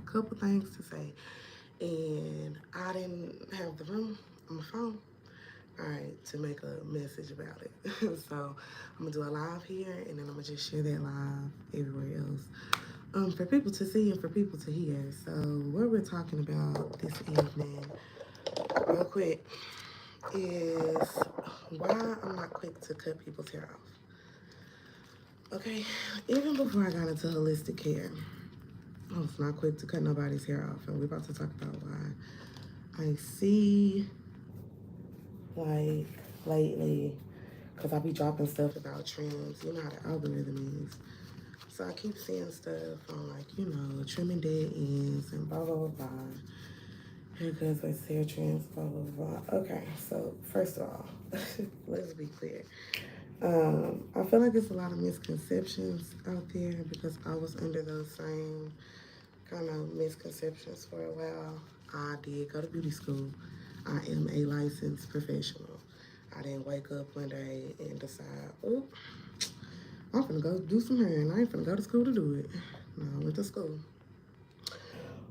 a couple things to say, and I didn't have the room on my phone, all right, to make a message about it. So I'm gonna do a live here, and then I'm gonna just share that live everywhere else, for people to see and for people to hear. So what we're talking about this evening, real quick, is why I'm not quick to cut people's hair off. Okay, even before I got into holistic care, I was not quick to cut nobody's hair off, and we're about to talk about why. I see, like, lately, because I be dropping stuff about trends. You know how the algorithm is. So I keep seeing stuff on, like, trimming dead ends and blah, blah, blah, blah. Haircuts with hair trends, blah, blah, blah. Okay, so first of all, let's be clear. I feel like there's a lot of misconceptions out there because I was under those same kind of misconceptions for a while. I did go to beauty school. I am a licensed professional. I didn't wake up one day and decide, oh, I'm finna go do some hair and I ain't finna go to school to do it. No, I went to school.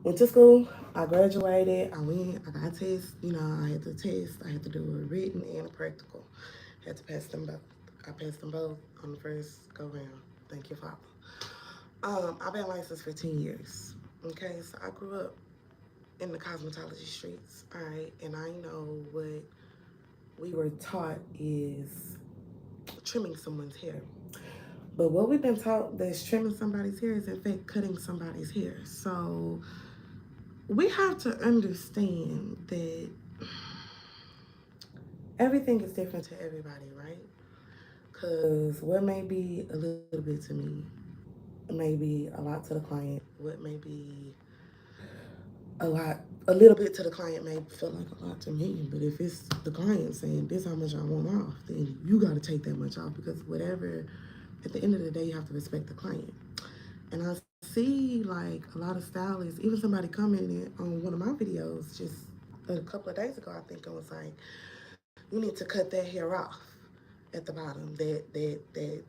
Went to school, I graduated, I went, I got tests, I had to test, I had to do a written and a practical. Had to pass them both. I passed them both on the first go round. Thank you, Father. I've been licensed for 10 years. Okay, so I grew up in the cosmetology streets, all right, and I know what we were taught is trimming someone's hair. But what we've been taught that's trimming somebody's hair is in fact cutting somebody's hair. So we have to understand that everything is different to everybody, right? Because what may be a little bit to me may be a lot to the client. What may be a little bit to the client may feel like a lot to me. But if it's the client saying this how much I want off, then you got to take that much off because whatever. At the end of the day, you have to respect the client. And I see like a lot of stylists, even somebody commented on one of my videos just a couple of days ago. I think it was like, you need to cut that hair off at the bottom. That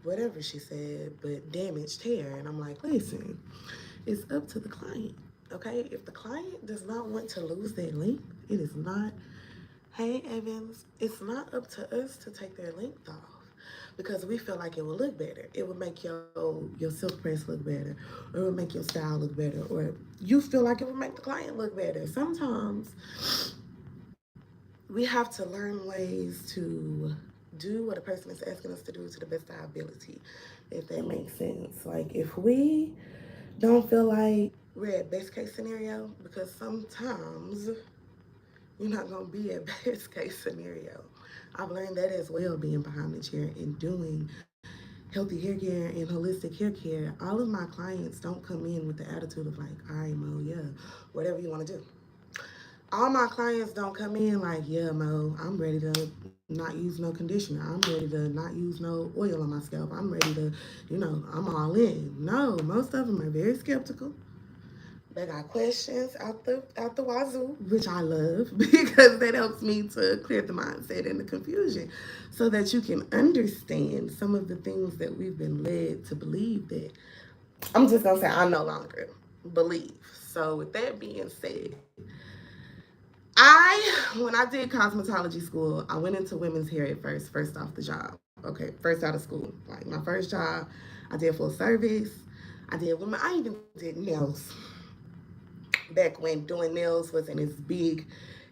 whatever she said, but damaged hair. And I'm like, listen, it's up to the client. Okay, if the client does not want to lose their length, it is not. Hey Evans, it's not up to us to take their length off because we feel like it will look better. It would make your silk press look better, or it would make your style look better, or you feel like it would make the client look better. Sometimes we have to learn ways to do what a person is asking us to do to the best of our ability, if that makes sense. Like if we don't feel like we're at best case scenario, because sometimes you're not gonna be at best case scenario. I've learned that as well, being behind the chair and doing healthy hair care and holistic hair care. All of my clients don't come in with the attitude of like, all right, Mo, yeah, whatever you want to do. All my clients don't come in like, yeah, Mo, I'm ready to not use no conditioner. I'm ready to not use no oil on my scalp. I'm ready to, I'm all in. No, most of them are very skeptical. They got questions out the wazoo, which I love because that helps me to clear the mindset and the confusion so that you can understand some of the things that we've been led to believe that I'm just gonna say I no longer believe. So with that being said, when I did cosmetology school, I went into women's hair at first off the job. Okay, first out of school. Like my first job, I did full service. I did women. I even did nails back when doing nails wasn't as big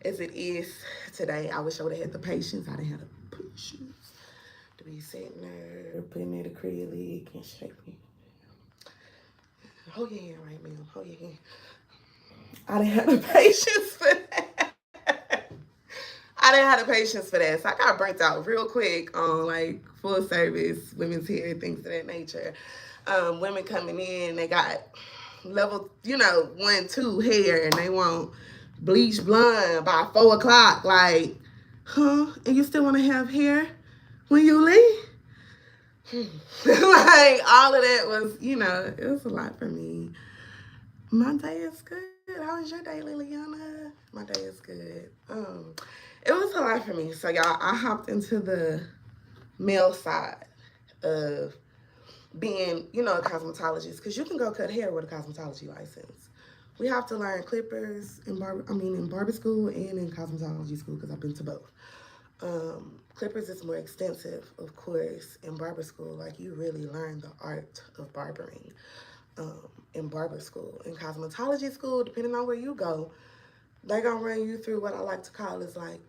as it is today. I wish I would have had the patience. I didn't have the patience to be sitting there putting in acrylic and shaping. Hold your hand right, ma'am. Hold your hand. I didn't have the patience for that. I didn't have the patience for that. So I got burnt out real quick on like full service, women's hair, things of that nature. Women coming in, they got level, 1, 2 hair, and they want bleach blonde by 4 o'clock. Like, huh? And you still want to have hair when you leave? Like all of that was, it was a lot for me. My day is good. How was your day, Liliana? My day is good. It was a lot for me. So y'all, I hopped into the male side of being, you know, a cosmetologist, because you can go cut hair with a cosmetology license. We have to learn clippers in barber school and in cosmetology school because I've been to both. Clippers is more extensive, of course, in barber school. Like, you really learn the art of barbering in barber school. In cosmetology school, depending on where you go, they gonna run you through what I like to call is like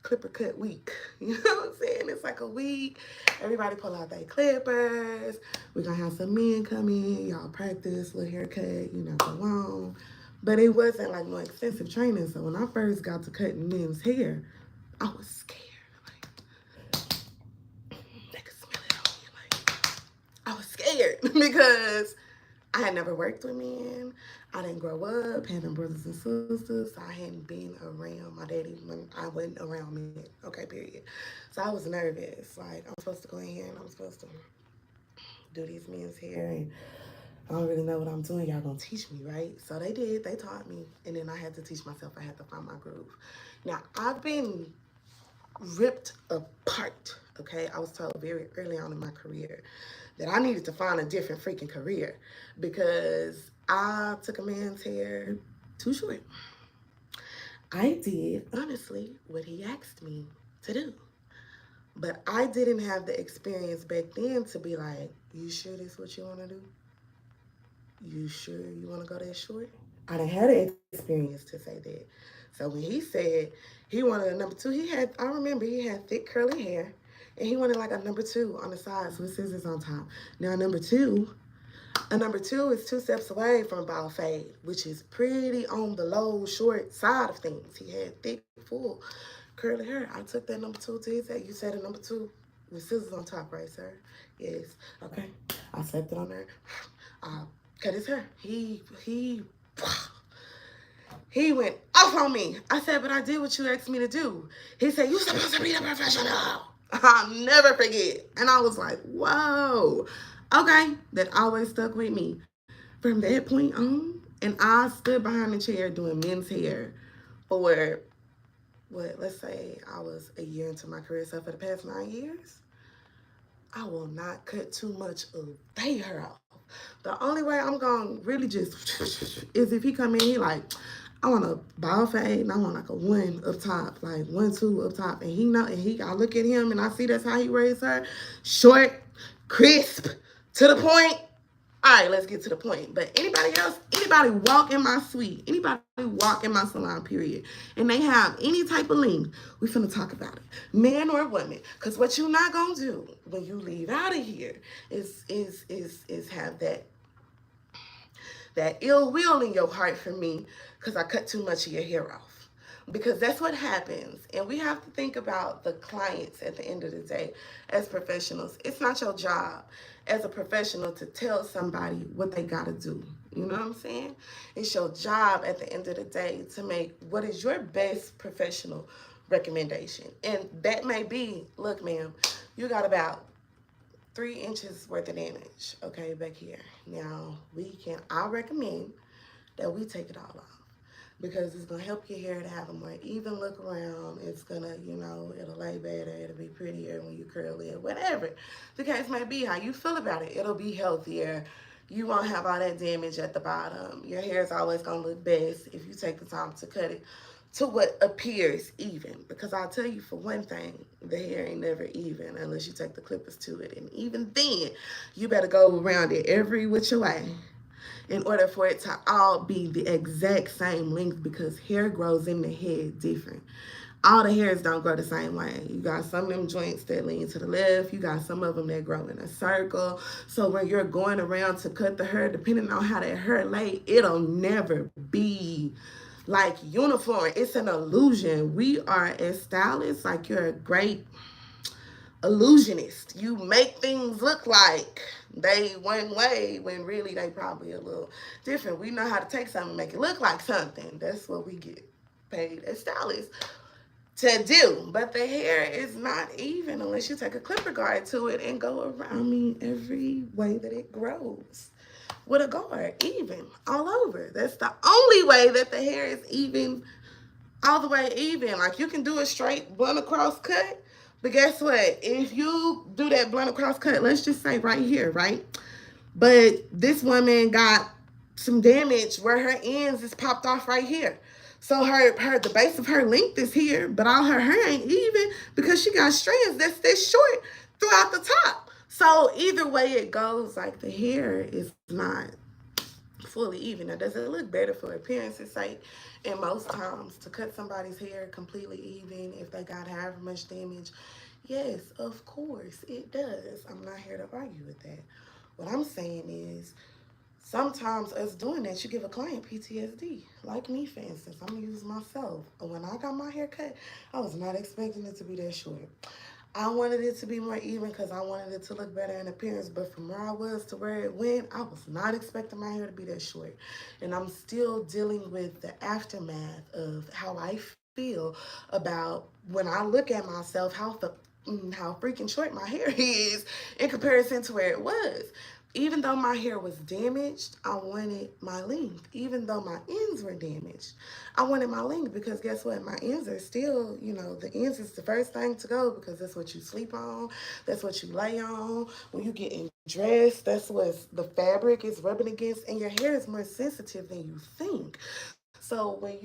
clipper cut week. You know what I'm saying? It's like a week. Everybody pull out their clippers. We're gonna have some men come in. Y'all practice, little haircut, you know, go on. But it wasn't like no extensive training. So when I first got to cutting men's hair, I was scared. They could smell it on me. Like, I was scared because I had never worked with men. I didn't grow up having brothers and sisters. So I hadn't been around my daddy when I wasn't around men. Okay, period. So I was nervous. Like, I'm supposed to go in here and I'm supposed to do these men's hair. And I don't really know what I'm doing. Y'all gonna teach me, right? So they did. They taught me. And then I had to teach myself. I had to find my groove. Now, I've been ripped apart, okay? I was told very early on in my career that I needed to find a different freaking career because I took a man's hair too short. I did, honestly, what he asked me to do. But I didn't have the experience back then to be like, you sure this is what you want to do? You sure you want to go that short? I didn't have the experience to say that. So when he said he wanted a number two, I remember he had thick curly hair and he wanted like a number two on the sides with scissors on top. Now a number two is 2 steps away from a bald fade, which is pretty on the low, short side of things. He had thick, full, curly hair. I took that number two to his head. You said a number two with scissors on top, right, sir? Yes. Okay. I slapped it on there. I cut his hair. He went off on me. I said, but I did what you asked me to do. He said, you're supposed to be a professional. I'll never forget. And I was like, whoa. Okay. That always stuck with me. From that point on, and I stood behind the chair doing men's hair for, let's say I was a year into my career. So for the past 9 years, I will not cut too much of their hair off. The only way I'm going to really just is if he come in, he like, I want a bald fade and I want like a 1 up top, like 1, 2 up top. And he know, and I look at him and I see that's how he raised her. Short, crisp, to the point. All right, let's get to the point. But anybody walk in my suite, anybody walk in my salon, period, and they have any type of length, we finna talk about it, man or woman. Because what you not gonna do when you leave out of here is have that ill will in your heart for me because I cut too much of your hair off. Because that's what happens. And we have to think about the clients at the end of the day as professionals. It's not your job as a professional to tell somebody what they got to do. You know what I'm saying? It's your job at the end of the day to make what is your best professional recommendation. And that may be, look, ma'am, you got about 3 inches worth of damage, okay, back here. Now, I recommend that we take it all off because it's going to help your hair to have a more even look around. It's going to, it'll lay better. It'll be prettier when you curl it, whatever the case may be, how you feel about it. It'll be healthier. You won't have all that damage at the bottom. Your hair is always going to look best if you take the time to cut it to what appears even. Because I'll tell you for one thing, the hair ain't never even unless you take the clippers to it. And even then, you better go around it every which way in order for it to all be the exact same length because hair grows in the head different. All the hairs don't grow the same way. You got some of them joints that lean to the left. You got some of them that grow in a circle. So when you're going around to cut the hair, depending on how that hair lay, it'll never be like uniform. It's an illusion. We are as stylists, like you're a great illusionist. You make things look like they one way when really they probably a little different. We know how to take something and make it look like something. That's what we get paid as stylists to do. But the hair is not even unless you take a clipper guard to it and go around every way that it grows with a guard, even all over. That's the only way that the hair is even, all the way even. Like you can do a straight blunt across cut, but guess what? If you do that blunt across cut, let's just say right here, right? But this woman got some damage where her ends is popped off right here. So her the base of her length is here, but all her hair ain't even because she got strands that's this short throughout the top. So either way it goes, like the hair is not fully even. Now, does it look better for appearance's sake? And most times, to cut somebody's hair completely even if they got however much damage, yes, of course it does. I'm not here to argue with that. What I'm saying is, sometimes us doing that, you give a client PTSD. Like me, for instance, I'm gonna use myself. When I got my hair cut, I was not expecting it to be that short. I wanted it to be more even because I wanted it to look better in appearance. But from where I was to where it went, I was not expecting my hair to be that short. And I'm still dealing with the aftermath of how I feel about when I look at myself, how freaking short my hair is in comparison to where it was. Even though my hair was damaged, I wanted my length. Even though my ends were damaged, I wanted my length because guess what? My ends are still, the ends is the first thing to go because that's what you sleep on, that's what you lay on. When you get dressed, that's what the fabric is rubbing against, and your hair is more sensitive than you think. So when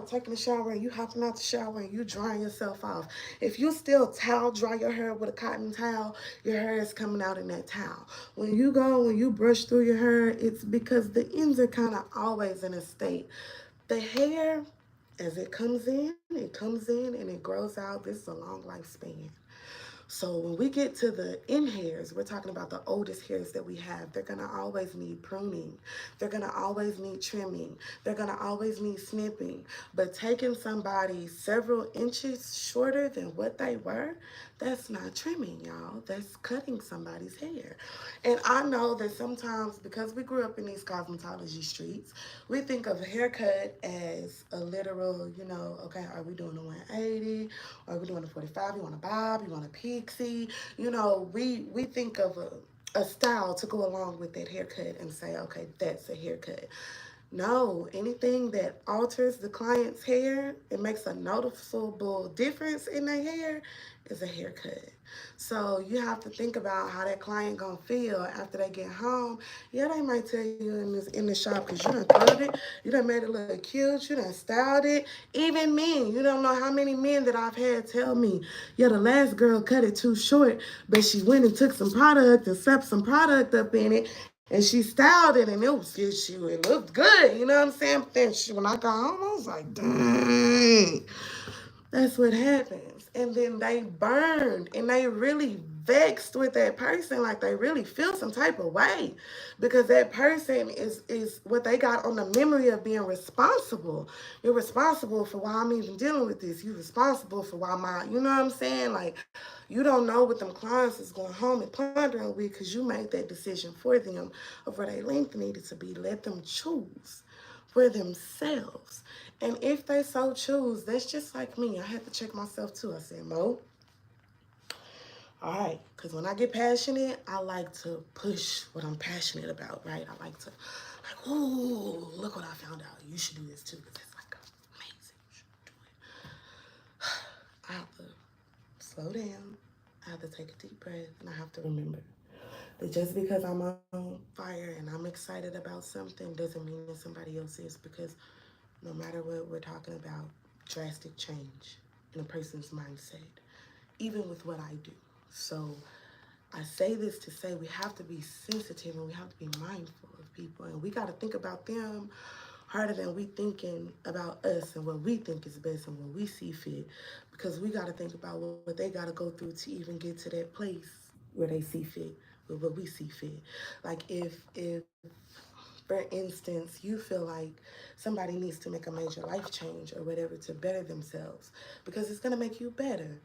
taking a shower and you hopping out the shower and you drying yourself off, if you still towel dry your hair with a cotton towel, your hair is coming out in that towel. When you brush through your hair, it's because the ends are kind of always in a state. The hair, as it comes in and it grows out. This is a long lifespan. So when we get to the end hairs, we're talking about the oldest hairs that we have. They're gonna always need pruning. They're gonna always need trimming. They're gonna always need snipping. But taking somebody several inches shorter than what they were, that's not trimming, y'all. That's cutting somebody's hair. And I know that sometimes because we grew up in these cosmetology streets, we think of a haircut as a literal, okay, are we doing a 180? Are we doing a 45? You want a bob? You want a pixie? We think of a style to go along with that haircut and say, okay, that's a haircut. No, anything that alters the client's hair, it makes a noticeable difference in their hair, is a haircut. So you have to think about how that client gonna feel after they get home. Yeah, they might tell you in the shop because you done cut it, you done made it look cute, you done styled it. Even men, you don't know how many men that I've had tell me, yeah, the last girl cut it too short, but she went and took some product and slapped some product up in it, and she styled it, and it looked good, you know what I'm saying? But then when I got home, I was like, dang, that's what happens. And then they burned and they really vexed with that person, like they really feel some type of way because that person is what they got on the memory of being responsible. You're responsible for why I'm even dealing with this. You're responsible for why you know what I'm saying? Like, you don't know what them clients is going home and pondering with because you made that decision for them of where their length needed to be. Let them choose for themselves. And if they so choose, that's just like me. I had to check myself too. I said, Mo, all right, because when I get passionate, I like to push what I'm passionate about, right? I like to, ooh, look what I found out. You should do this too, because it's like amazing. You should do it. I have to slow down. I have to take a deep breath, and I have to remember that just because I'm on fire and I'm excited about something doesn't mean that somebody else is, because no matter what we're talking about, drastic change in a person's mindset, even with what I do. So I say this to say we have to be sensitive and we have to be mindful of people, and we got to think about them harder than we thinking about us and what we think is best and what we see fit, because we got to think about what they got to go through to even get to that place where they see fit with what we see fit. Like if for instance, you feel like somebody needs to make a major life change or whatever to better themselves because it's going to make you better.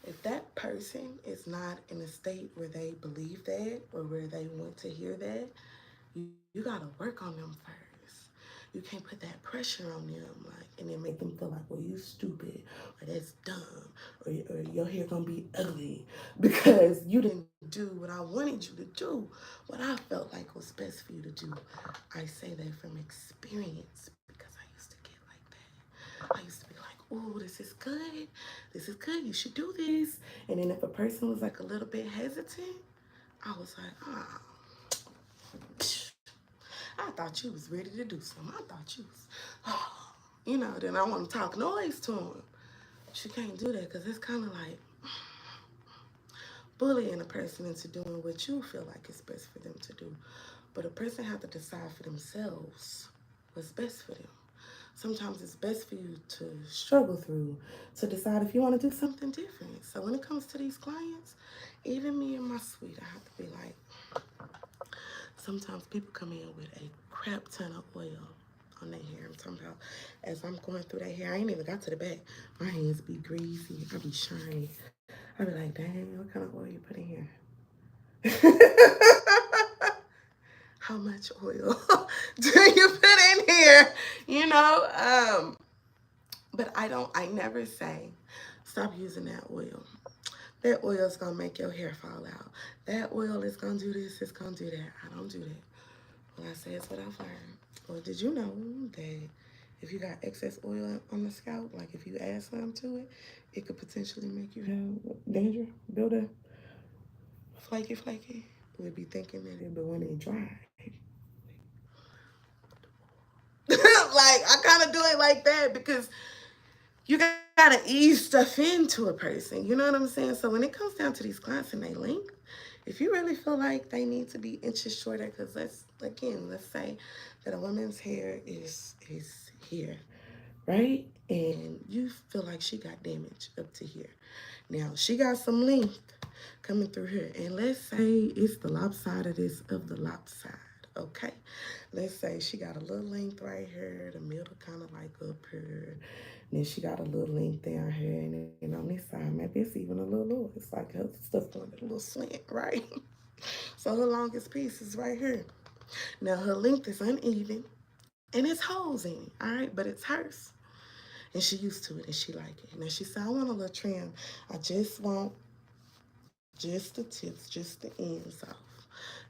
If that person is not in a state where they believe that or where they want to hear that, you got to work on them first. You can't put that pressure on them, like, and then make them feel like, well, you stupid, or that's dumb, or your hair gonna be ugly because you didn't do what I wanted you to do, what I felt like was best for you to do. I say that from experience because I used to get like that. I used to be like, oh, this is good. This is good. You should do this. And then if a person was like a little bit hesitant, I was like, ah, thought you was ready to do something. I thought you was, oh, you know, then I want to talk noise to him. But you can't do that because it's kind of like bullying a person into doing what you feel like is best for them to do. But a person has to decide for themselves what's best for them. Sometimes it's best for you to struggle through to decide if you want to do something different. So when it comes to these clients, even me and my suite, I have to be like, sometimes people come in with a crap ton of oil on their hair. I'm talking about as I'm going through their hair, I ain't even got to the back. My hands be greasy, I be shiny. I be like, dang, what kind of oil you put in here? How much oil do you put in here? You know, but I never say, stop using that oil. That oil is gonna make your hair fall out. That oil is gonna do this, it's gonna do that. I don't do that. What I say is what I've learned. Well, did you know that if you got excess oil on the scalp, like if you add some to it, it could potentially make you have danger, build a flaky. We'll be thinking that it, but when it dry, like I kind of do it like that because you gotta ease stuff into a person. You know what I'm saying? So when it comes down to these clients and they length, if you really feel like they need to be inches shorter, because let's say that a woman's hair is here, right? And you feel like she got damage up to here. Now she got some length coming through here, and let's say it's the lopsidedness of the lopside. Okay, let's say she got a little length right here, the middle kind of like up here. And then she got a little length down here, and then on this side, maybe it's even a little lower. It's like her stuff going a little slant, right? So her longest piece is right here. Now her length is uneven, and it's holes in it, all right? But it's hers, and she used to it, and she like it. Now she said, I want a little trim. I just want just the tips, just the ends off.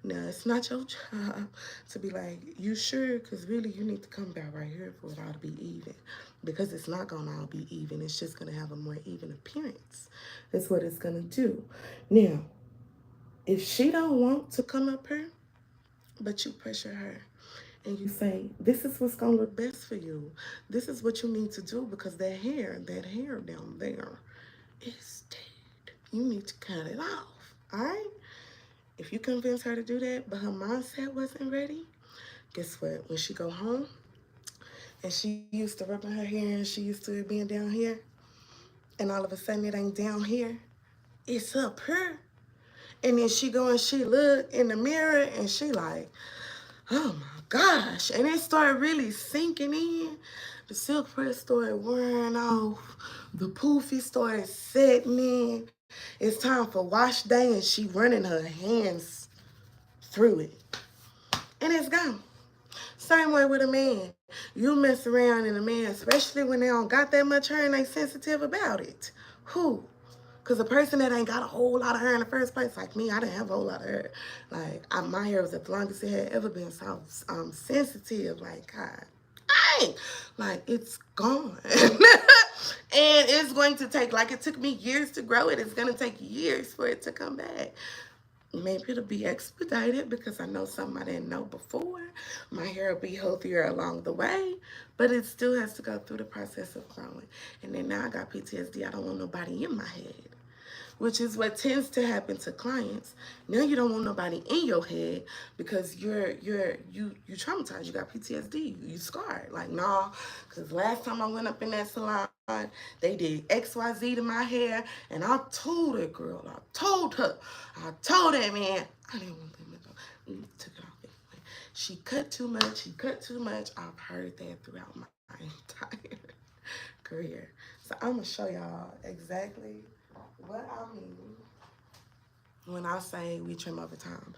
Now, it's not your job to be like, you sure? Because really, you need to come back right here for it all to be even. Because it's not going to all be even. It's just going to have a more even appearance. That's what it's going to do. Now, if she don't want to come up here, but you pressure her, and you say, this is what's going to look best for you. This is what you need to do because that hair down there is dead. You need to cut it off, all right? If you convince her to do that, but her mindset wasn't ready, guess what? When she go home and she used to rubbing her hair and she used to it being down here, and all of a sudden it ain't down here, it's up here. And then she go and she look in the mirror and she like, oh my gosh. And it started really sinking in. The silk press started wearing off. The poofy started setting in. It's time for wash day and she running her hands through it. And it's gone. Same way with a man. You mess around and a man, especially when they don't got that much hair and they sensitive about it. Who? Because a person that ain't got a whole lot of hair in the first place, like me, I didn't have a whole lot of hair. Like, my hair was the longest it had ever been. So I was sensitive. Like, God, dang. Like, it's gone. And it's going to take, like it took me years to grow it. It's going to take years for it to come back. Maybe it'll be expedited because I know something I didn't know before. My hair will be healthier along the way, but it still has to go through the process of growing. And then now I got PTSD. I don't want nobody in my head, which is what tends to happen to clients. Now you don't want nobody in your head because you traumatized. You got PTSD. You scarred. Like, nah, because last time I went up in that salon, they did XYZ to my hair, and I told that girl, I told that man, I didn't want them to go. We took it off anyway. She cut too much. I've heard that throughout my entire career. So I'm going to show y'all exactly what I mean when I say we trim over time.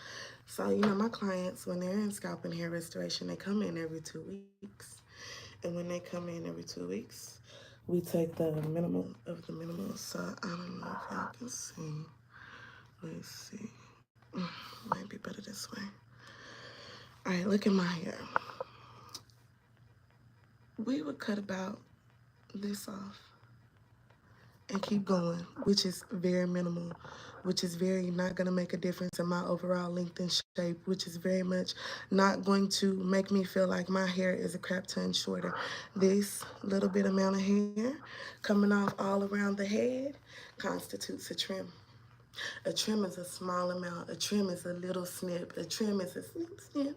So, my clients, when they're in scalp and hair restoration, they come in every 2 weeks. And when they come in every 2 weeks, we take the minimum of the minimum. So, I don't know if y'all can see. Let's see. Might be better this way. All right, look at my hair. We would cut about this off. and keep going, which is very minimal, which is very not going to make a difference in my overall length and shape, which is very much not going to make me feel like my hair is a crap ton shorter. This little bit amount of hair coming off all around the head constitutes a trim. A trim is a small amount. A trim is a little snip. A trim is a snip, snip.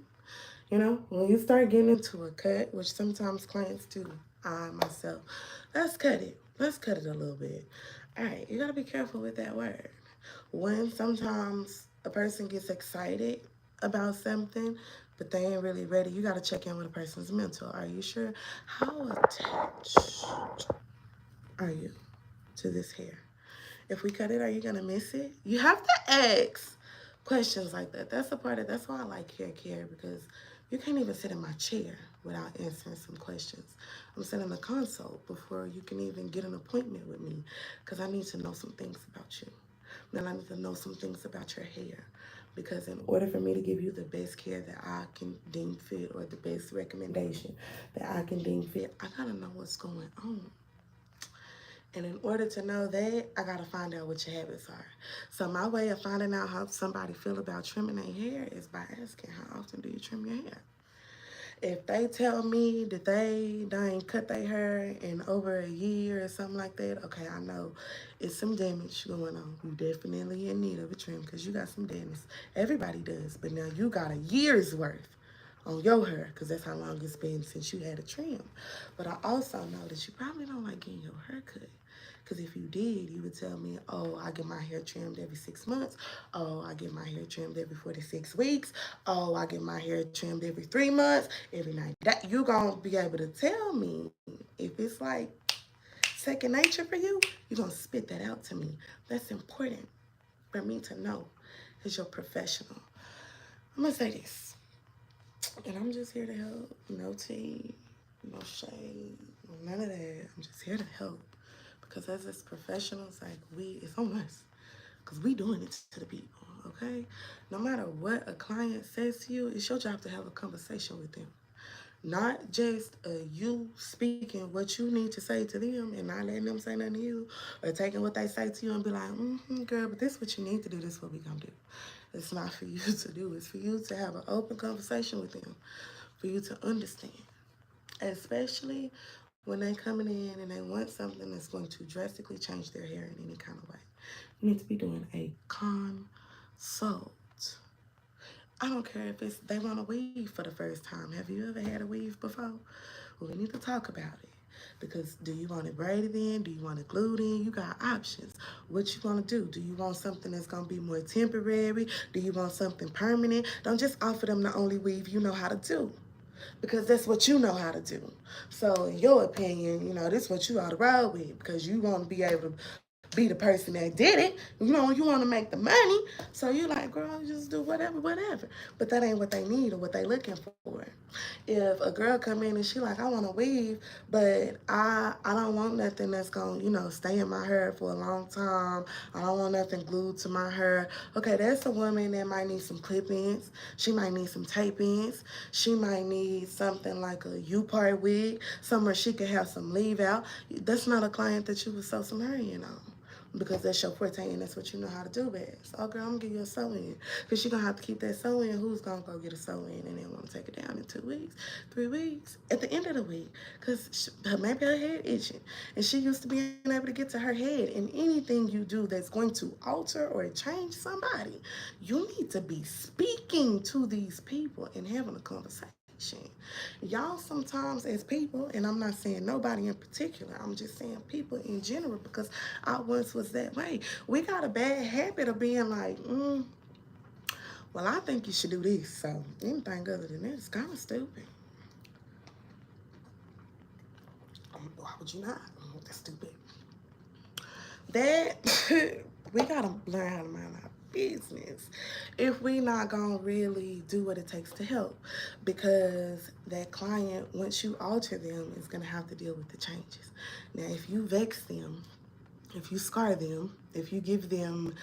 You know, when you start getting into a cut, which sometimes clients do, I myself, let's cut it. Let's cut it a little bit. All right, you gotta be careful with that word. When sometimes a person gets excited about something, but they ain't really ready, you gotta check in with a person's mental. Are you sure? How attached are you to this hair? If we cut it, are you gonna miss it? You have to ask questions like that. That's why I like hair care, because you can't even sit in my chair without answering some questions. I'm sitting in a consult before you can even get an appointment with me, because I need to know some things about you. Then I need to know some things about your hair. Because in order for me to give you the best care that I can deem fit, or the best recommendation that I can deem fit, I gotta know what's going on. And in order to know that, I gotta find out what your habits are. So my way of finding out how somebody feel about trimming their hair is by asking, how often do you trim your hair? If they tell me that they ain't cut their hair in over a year or something like that, okay, I know it's some damage going on. You definitely in need of a trim, because you got some damage. Everybody does, but now you got a year's worth on your hair, because that's how long it's been since you had a trim. But I also know that you probably don't like getting your hair cut. Because if you did, you would tell me, oh, I get my hair trimmed every 6 months. Oh, I get my hair trimmed every 46 weeks. Oh, I get my hair trimmed every 3 months, every night. That you gonna be able to tell me. If it's like second nature for you, you're gonna spit that out to me. That's important for me to know as your professional. I'm gonna say this, and I'm just here to help. No tea, no shade, none of that. I'm just here to help. Because as this professionals, like, it's on us. Because we doing it to the people, okay? No matter what a client says to you, it's your job to have a conversation with them. Not just you speaking what you need to say to them and not letting them say nothing to you, or taking what they say to you and be like, girl, but this is what you need to do, this is what we gonna do. It's not for you to do, it's for you to have an open conversation with them, for you to understand. Especially when they coming in and they want something that's going to drastically change their hair in any kind of way. You need to be doing a consult. I don't care if it's they want to weave for the first time. Have you ever had a weave before? Well, we need to talk about it. Because do you want it braided in? Do you want it glued in? You got options. What you want to do? Do you want something that's going to be more temporary? Do you want something permanent? Don't just offer them the only weave you know how to do, because that's what you know how to do. So in your opinion, this is what you ought to roll with, because you want to be able to be the person that did it. You want to make the money. So you like, girl, just do whatever. But that ain't what they need or what they looking for. If a girl come in and she like, I want to weave, but I don't want nothing that's going to, stay in my hair for a long time. I don't want nothing glued to my hair. Okay, that's a woman that might need some clip-ins. She might need some tape-ins. She might need something like a U-part wig, somewhere she could have some leave out. That's not a client that you would sew some hair in on, because that's your forte and that's what you know how to do best. So, girl, I'm gonna give you a sew-in, because you're gonna have to keep that sew-in. Who's gonna go get a sew-in and then want to take it down in 2 weeks, 3 weeks, at the end of the week? Because maybe her head itching, and she used to being able to get to her head. And anything you do that's going to alter or change somebody, you need to be speaking to these people and having a conversation. Y'all sometimes as people, and I'm not saying nobody in particular, I'm just saying people in general, because I once was that way. We got a bad habit of being like, well, I think you should do this. So anything other than that is kind of stupid. Why would you not? That's stupid. That we gotta learn how to mind our business if we not gonna really do what it takes to help, because that client, once you alter them, is gonna have to deal with the changes. Now, if you vex them, if you scar them, if you give them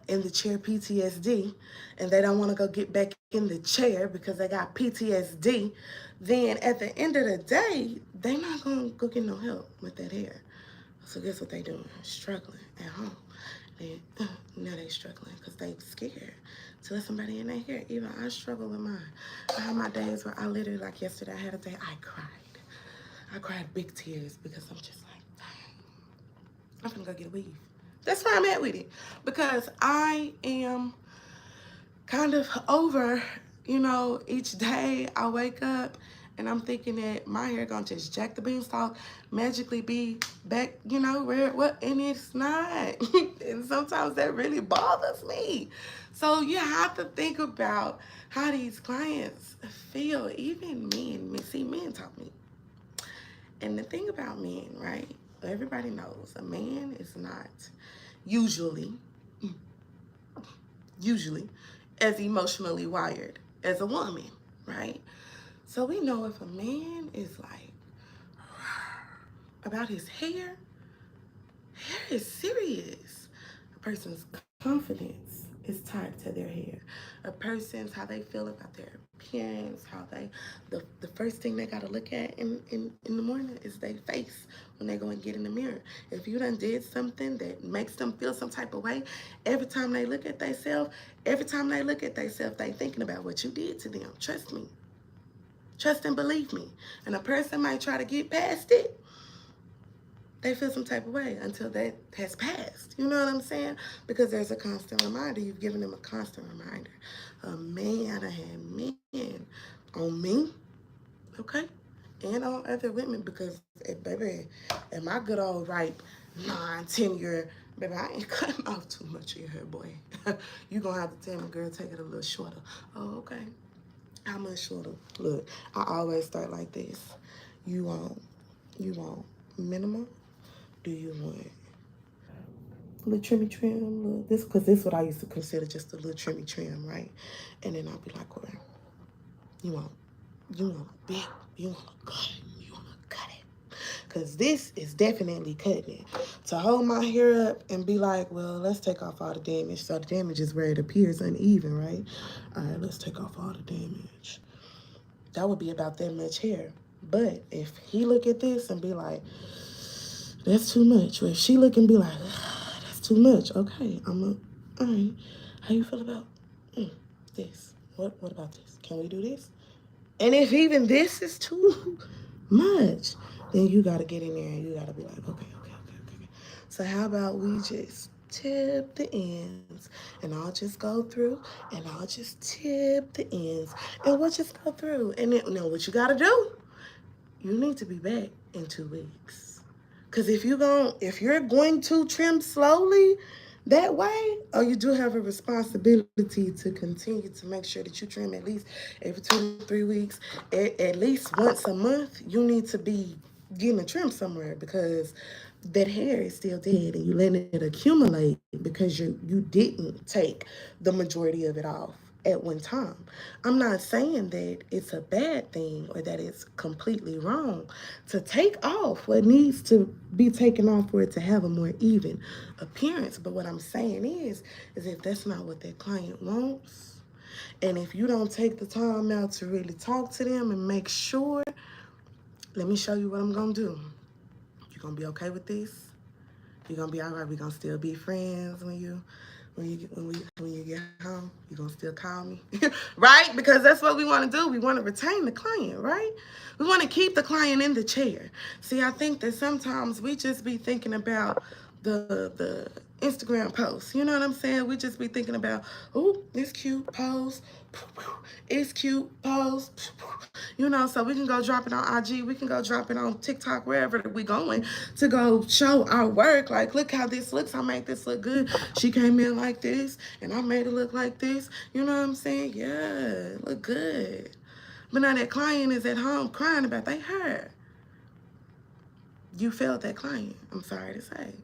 in the chair PTSD, and they don't want to go get back in the chair because they got PTSD, then at the end of the day, they're not gonna go get no help with that hair. So guess what they doing? Struggling at home. And now they struggling because they scared to let somebody in their hair. Even I struggle with mine. I have my days where I literally, like yesterday, I had a day I cried. I cried big tears because I'm just like, dang, I'm finna go get a weave. That's where I'm at with it. Because I am kind of over, each day I wake up and I'm thinking that my hair gonna just jack the beanstalk, magically be back, where what, and it's not. And sometimes that really bothers me. So you have to think about how these clients feel, even men. See, men taught me. And the thing about men, right? Everybody knows a man is not usually usually as emotionally wired as a woman, right? So we know if a man is like about his hair is serious. A person's confidence is tied to their hair. A person's how they feel about their appearance, how they the first thing they gotta look at in the morning is their face when they go and get in the mirror. If you done did something that makes them feel some type of way, every time they look at themselves, they thinking about what you did to them. Trust me. Trust and believe me. And a person might try to get past it, they feel some type of way until that has passed. You know what I'm saying? Because there's a constant reminder. You've given them a constant reminder. Man, I had men on me, okay? And on other women because, baby, at my good old ripe 9, 10 year, baby, I ain't cutting off too much of your hair, boy. You gonna have to tell me, girl, take it a little shorter. Oh, okay. How much shorter? Look, I always start like this. You want minimum? Do you want a little trimmy trim? This, because this is what I used to consider just a little trimmy trim, right? And then I'll be like, well, you want a big, you want to cut it, you want to cut it. Because this is definitely cutting it. To hold my hair up and be like, well, let's take off all the damage. So the damage is where it appears uneven, right? All right, let's take off all the damage. That would be about that much hair. But if he look at this and be like, that's too much. Or if she look and be like, that's too much. Okay, all right. How you feel about this? What about this? Can we do this? And if even this is too much, then you got to get in there and you got to be like, okay. So how about we just tip the ends and I'll just go through and I'll just tip the ends and we'll just go through. And then, what you got to do, you need to be back in 2 weeks. Because if you're going to trim slowly that way, you do have a responsibility to continue to make sure that you trim at least every 2 to 3 weeks, at least once a month. You need to be getting a trim somewhere because that hair is still dead and you letting it accumulate because you didn't take the majority of it off at one time. I'm not saying that it's a bad thing or that it's completely wrong to take off what needs to be taken off for it to have a more even appearance. But what I'm saying is if that's not what that client wants, and if you don't take the time out to really talk to them and make sure, let me show you what I'm gonna do. You're gonna be okay with this? You're gonna be all right. We're gonna still be friends when you get home. You're gonna still call me, right? Because that's what we want to do. We want to retain the client, right? We want to keep the client in the chair. See, I think that sometimes we just be thinking about the Instagram posts. You know what I'm saying? We just be thinking about, oh, it's cute, pose. It's cute, pose. So we can go drop it on IG. We can go drop it on TikTok, wherever we going to go show our work. Like, look how this looks. I made this look good. She came in like this, and I made it look like this. You know what I'm saying? Yeah, look good. But now that client is at home crying about they hair. You failed that client. I'm sorry to say.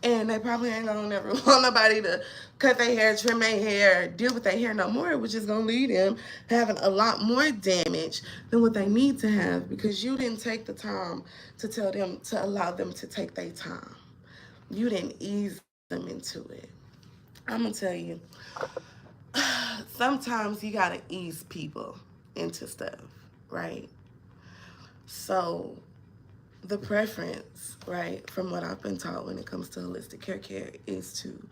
And they probably ain't gonna never want nobody to cut their hair, trim their hair, deal with their hair no more, which is gonna lead them having a lot more damage than what they need to have because you didn't take the time to tell them to allow them to take their time. You didn't ease them into it. I'm gonna tell you, sometimes you gotta ease people into stuff, right? So the preference, right, from what I've been taught when it comes to holistic hair care is to,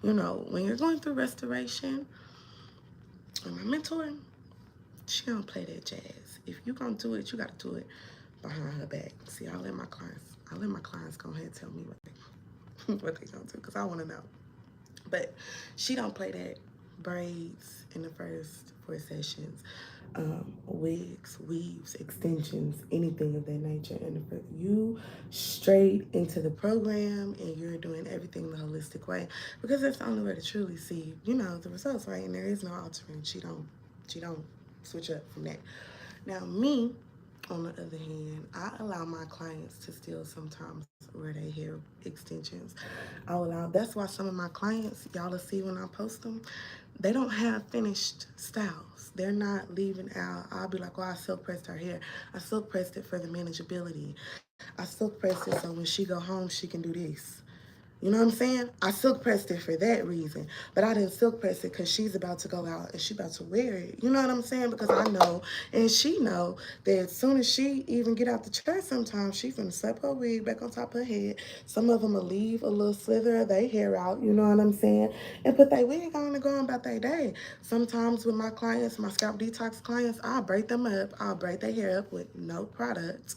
when you're going through restoration, and my mentor, she don't play that jazz. If you gonna do it, you gotta do it behind her back. See, I let my clients go ahead and tell me what they gonna do, because I wanna know. But she don't play that braids in the first 4 sessions, wigs, weaves, extensions, anything of that nature. And if you straight into the program and you're doing everything the holistic way, because that's the only way to truly see, the results, right? And there is no altering. She don't switch up from that. Now me, on the other hand, I allow my clients to still sometimes wear their hair extensions. That's why some of my clients, y'all will see when I post them, they don't have finished styles. They're not leaving out. I'll be like, I silk pressed her hair. I silk pressed it for the manageability. I silk pressed it so when she go home, she can do this. You know what I'm saying? I silk pressed it for that reason. But I didn't silk press it because she's about to go out and she about to wear it. You know what I'm saying? Because I know and she know that as soon as she even get out the chair sometimes, she finna slap her wig back on top of her head. Some of them will leave a little slither of their hair out, you know what I'm saying? And put their wig on and go on about their day. Sometimes with my clients, my scalp detox clients, I'll braid them up. I'll braid their hair up with no products.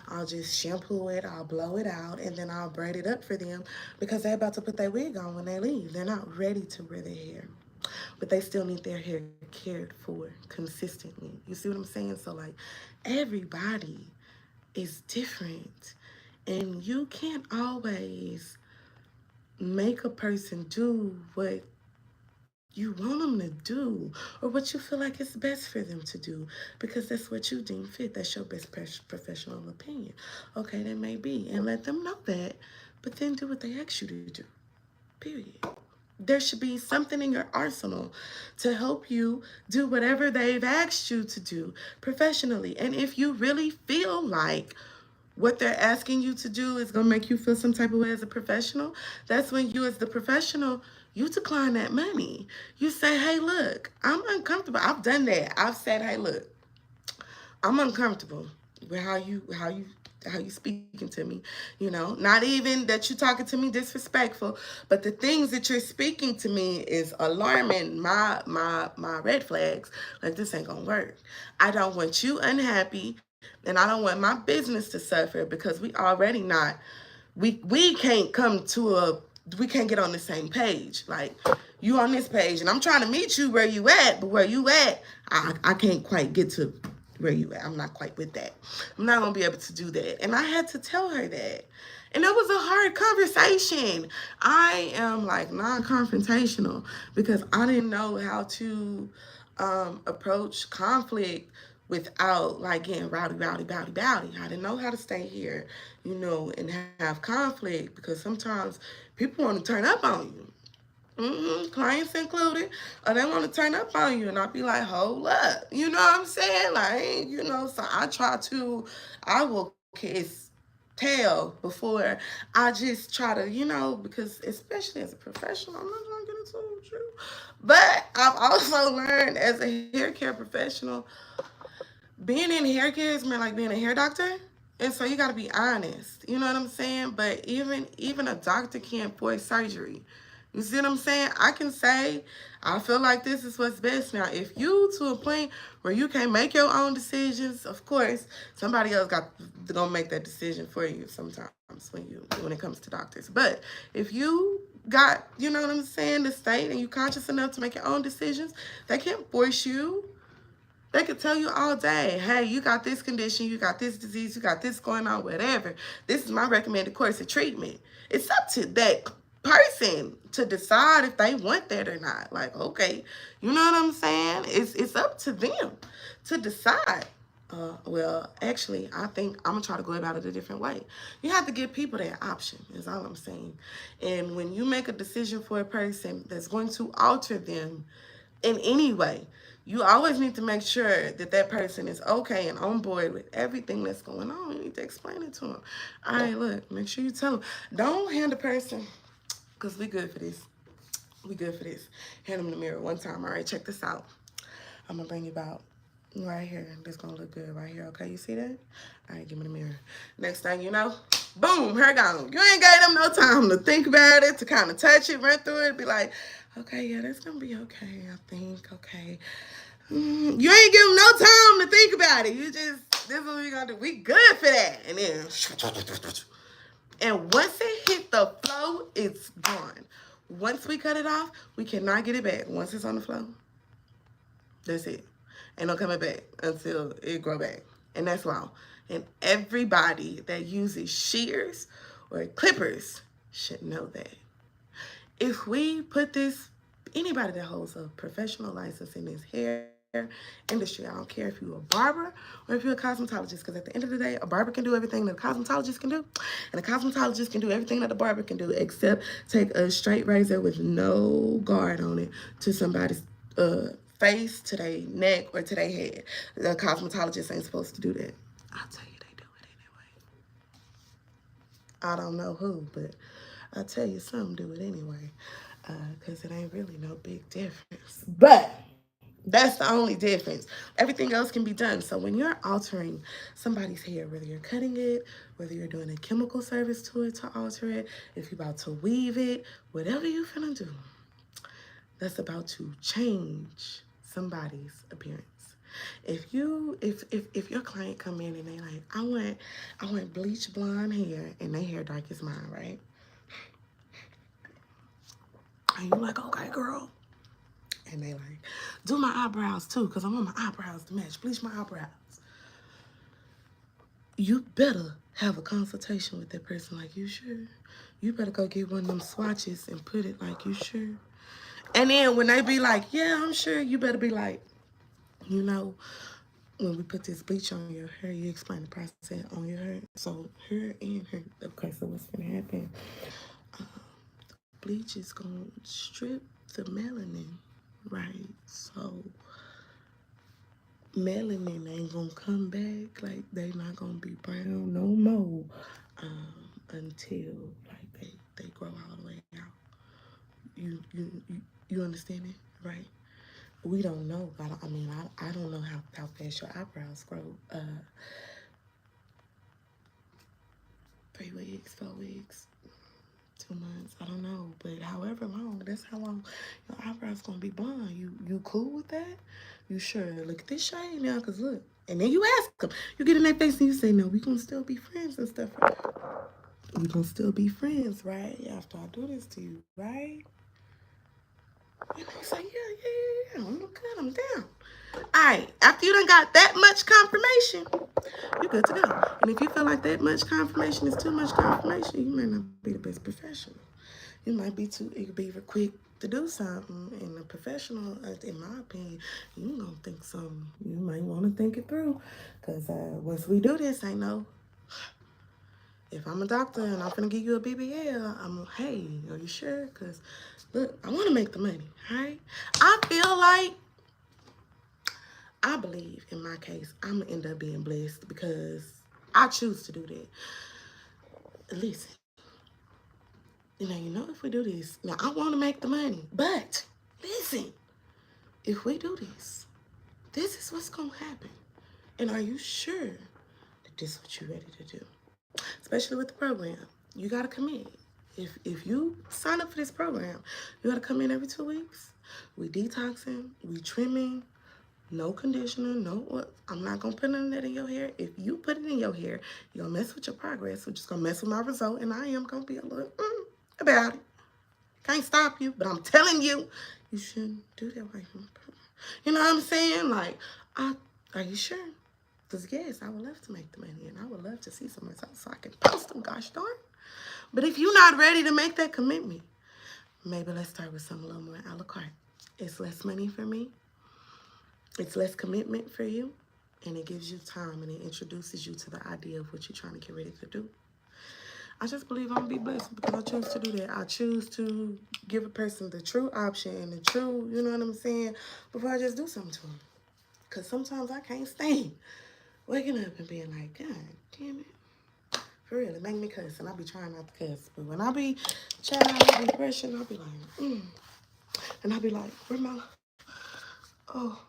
I'll just shampoo it, I'll blow it out, and then I'll braid it up for them because they're about to put their wig on when they leave. They're not ready to wear their hair, but they still need their hair cared for consistently. You see what I'm saying? So, like, everybody is different, and you can't always make a person do what you want them to do or what you feel like is best for them to do because that's what you deem fit. That's your best professional opinion. Okay, that may be. And let them know that, but then do what they ask you to do. Period. There should be something in your arsenal to help you do whatever they've asked you to do professionally. And if you really feel like what they're asking you to do is going to make you feel some type of way as a professional, that's when you, as the professional, you decline that money. You say, hey, look, I'm uncomfortable. I've done that. I've said, hey, look, I'm uncomfortable with how you speaking to me, not even that you talking to me disrespectful, but the things that you're speaking to me is alarming my red flags. Like, this ain't gonna work. I don't want you unhappy, and I don't want my business to suffer because we can't we can't get on the same page. Like, you on this page and I'm trying to meet you where you at, but where you at, I can't quite get to where you at. I'm not quite with that. I'm not gonna be able to do that. And I had to tell her that. And it was a hard conversation. I am like non-confrontational because I didn't know how to approach conflict without like getting rowdy. I didn't know how to stay here, and have conflict because sometimes people want to turn up on you. Clients included, or they want to turn up on you, and I'll be like, hold up, you know what I'm saying? Like, so I will kiss tail before I just try to, because especially as a professional, I'm not gonna get into it with you, but I've also learned as a hair care professional, being in hair care is more like being a hair doctor. And so you got to be honest. You know what I'm saying? But even a doctor can't force surgery. You see what I'm saying? I can say, I feel like this is what's best. Now, if you to a point where you can't make your own decisions, of course, somebody else got to go make that decision for you sometimes when it comes to doctors. But if you got, you know what I'm saying, the state and you conscious enough to make your own decisions, they can't force you. They could tell you all day, hey, you got this condition, you got this disease, you got this going on, whatever. This is my recommended course of treatment. It's up to that person to decide if they want that or not. Like, okay, you know what I'm saying? It's up to them to decide. Well, actually, I think I'm going to try to go about it a different way. You have to give people that option, is all I'm saying. And when you make a decision for a person that's going to alter them in any way, you always need to make sure that that person is okay and on board with everything that's going on. You need to explain it to them. All right, look, make sure you tell them. Don't hand the person, because we good for this. We good for this. Hand them the mirror one time. All right, check this out. I'm going to bring you about Right here. This gonna look good right here. Okay, you see that? All right, give me the mirror. Next thing you know, boom, hair gone. You ain't gave them no time to think about it, to kind of touch it, run through it, be like, okay, yeah, that's gonna be okay, I think, okay. You ain't give them no time to think about it. You just, this is what we gonna do. We good for that. And then, and once it hit the flow, it's gone. Once we cut it off, we cannot get it back. Once it's on the flow, that's it. Ain't no coming back until it grow back. And that's law. And everybody that uses shears or clippers should know that. If we put this, anybody that holds a professional license in this hair industry, I don't care if you're a barber or if you're a cosmetologist, because at the end of the day, a barber can do everything that a cosmetologist can do, and a cosmetologist can do everything that a barber can do, except take a straight razor with no guard on it to somebody's face, to their neck, or to their head. The cosmetologist ain't supposed to do that. I'll tell you, they do it anyway. I don't know who, but I'll tell you some do it anyway, because it ain't really no big difference. But that's the only difference. Everything else can be done. So when you're altering somebody's hair, whether you're cutting it, whether you're doing a chemical service to it to alter it, if you're about to weave it, whatever you're finna do, that's about to change somebody's appearance. If your client come in and they like, I want bleach blonde hair and their hair dark as mine, right? And you like, okay, girl. And they like, do my eyebrows too, because I want my eyebrows to match. Bleach my eyebrows. You better have a consultation with that person like, you sure? You better go get one of them swatches and put it like, you sure? And then when they be like, yeah, I'm sure, you better be like, you know, when we put this bleach on your hair, you explain the process on your hair. So her and her, okay, so what's gonna happen? Bleach is gonna strip the melanin, right? So melanin ain't gonna come back, like they not gonna be brown no more until like they grow all the way out. You understand it, right? We don't know. I don't know how fast your eyebrows grow. 3 weeks, 4 weeks, 2 months. I don't know, but however long, that's how long your eyebrows gonna be blonde. You cool with that? You sure? Look at this shade now, cause look. And then you ask them. You get in their face and you say, no, we gonna still be friends and stuff. We gonna still be friends, right? After I do this to you, right? And they say, yeah. I'm good. I'm down. All right. After you done got that much confirmation, you're good to go. And if you feel like that much confirmation is too much confirmation, you may not be the best professional. You might be too eager, quick to do something. And a professional, in my opinion, you gonna think something. You might want to think it through, because once we do this, I know. If I'm a doctor and I'm gonna give you a BBL, hey, are you sure? Because, look, I want to make the money, all right? I believe, in my case, I'm going to end up being blessed because I choose to do that. Listen, if we do this, now I want to make the money, but listen, if we do this, this is what's going to happen. And are you sure that this is what you're ready to do? Especially with the program, you got to commit. If you sign up for this program, you got to come in every 2 weeks. We detoxing, we trimming, no conditioner, no oil. I'm not going to put none of that in your hair. If you put it in your hair, you're going to mess with your progress, which is going to mess with my result, and I am going to be a little about it. Can't stop you, but I'm telling you, you shouldn't do that right now. You know what I'm saying? Like, are you sure? Because, yes, I would love to make the money, and I would love to see some results so I can post them, gosh darn. But if you're not ready to make that commitment, maybe let's start with something a little more a la carte. It's less money for me. It's less commitment for you, and it gives you time, and it introduces you to the idea of what you're trying to get ready to do. I just believe I'm going to be blessed because I choose to do that. I choose to give a person the true option and the true, you know what I'm saying, before I just do something to them. Because sometimes I can't stand waking up and being like, God damn it. For real, it make me cuss, and I be trying not to cuss. But when I be chatting, I be brushing, I be like, And I be like, where my, oh,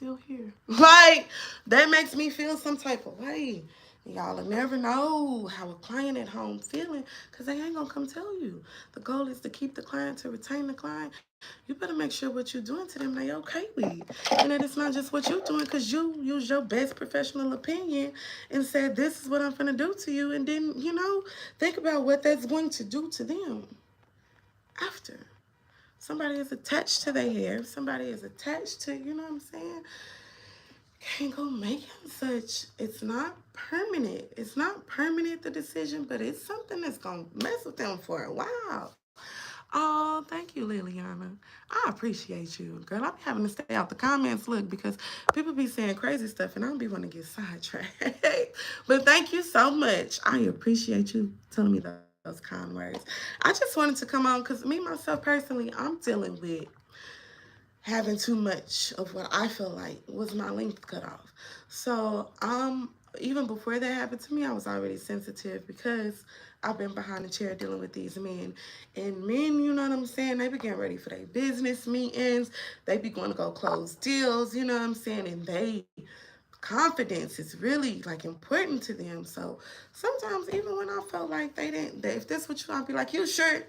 still here. Like, that makes me feel some type of way. Y'all will never know how a client at home feeling because they ain't gonna come tell you. The goal is to keep the client, to retain the client. You better make sure what you're doing to them they okay with. And that it's not just what you're doing because you use your best professional opinion and said, this is what I'm gonna do to you. And then, think about what that's going to do to them after. Somebody is attached to their hair. Somebody is attached to, you know what I'm saying? Can't go making such. It's not permanent. It's not permanent, the decision, but it's something that's going to mess with them for a while. Oh, thank you, Liliana. I appreciate you. Girl, I be having to stay out the comments, look, because people be saying crazy stuff, and I don't be wanting to get sidetracked. But thank you so much. I appreciate you telling me those kind words. I just wanted to come on because me, myself, personally, I'm dealing with having too much of what I feel like was my length cut off. So even before that happened to me, I was already sensitive because I've been behind the chair dealing with these men. And men, you know what I'm saying, they be getting ready for their business meetings. They be going to go close deals, you know what I'm saying, and confidence is really like important to them. So sometimes even when I felt like if this what you want, I'd be like, you sure?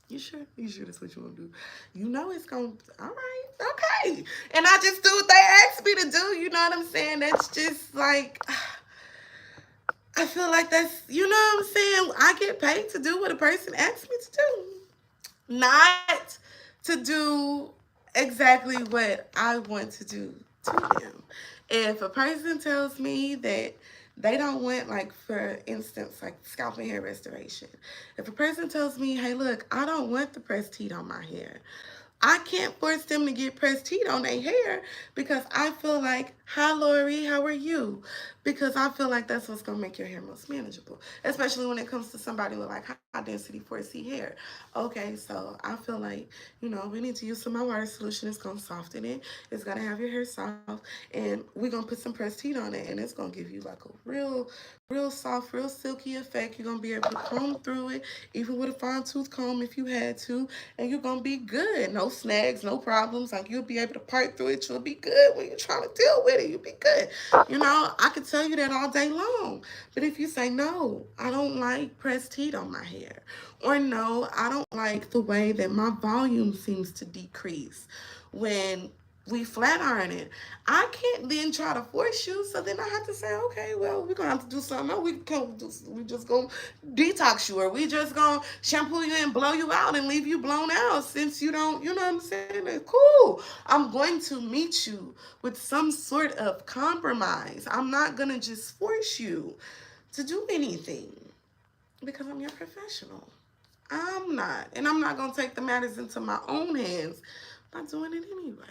You sure? You sure that's what you want to do? You know it's going to, all right, okay. And I just do what they asked me to do, you know what I'm saying? That's just like, I feel like that's, you know what I'm saying? I get paid to do what a person asks me to do. Not to do exactly what I want to do to them. If a person tells me that they don't want, like, for instance, like scalp and hair restoration. If a person tells me, hey, look, I don't want the pressed heat on my hair, I can't force them to get pressed heat on their hair because I feel like, hi, Lori, how are you? Because I feel like that's what's going to make your hair most manageable, especially when it comes to somebody with like high density 4C hair. Okay, so I feel like, we need to use some of my water solution. It's going to soften it. It's going to have your hair soft, and we're going to put some pressed heat on it, and it's going to give you like a real soft, real silky effect. You're going to be able to comb through it, even with a fine tooth comb if you had to, and you're going to be good. No snags, no problems. Like, you'll be able to part through it. You'll be good when you're trying to deal with it. You'll be good. I could tell you that all day long. But if you say, no, I don't like pressed heat on my hair, or no, I don't like the way that my volume seems to decrease when we flat iron it, I can't then try to force you. So then I have to say, okay, well, we're gonna have to do something. No, we just gonna detox you, or we just gonna shampoo you and blow you out and leave you blown out since you don't, you know what I'm saying? It's cool. I'm going to meet you with some sort of compromise. I'm not gonna just force you to do anything because I'm your professional. I'm not. And I'm not gonna take the matters into my own hands by doing it anyway.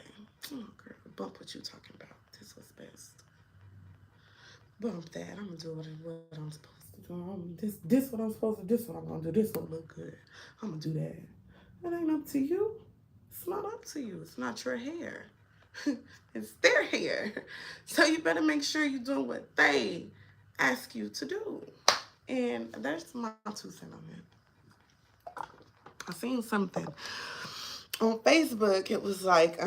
Oh, girl, bump what you talking about. This was best. Bump that. I'm gonna do what I'm supposed to do. This what I'm supposed to do. This what I'm gonna do. This will look good. I'm gonna do that. It ain't up to you. It's not up to you. It's not your hair. It's their hair. So you better make sure you're doing what they ask you to do. And that's my 2 cents on that. I seen something on Facebook. It was like,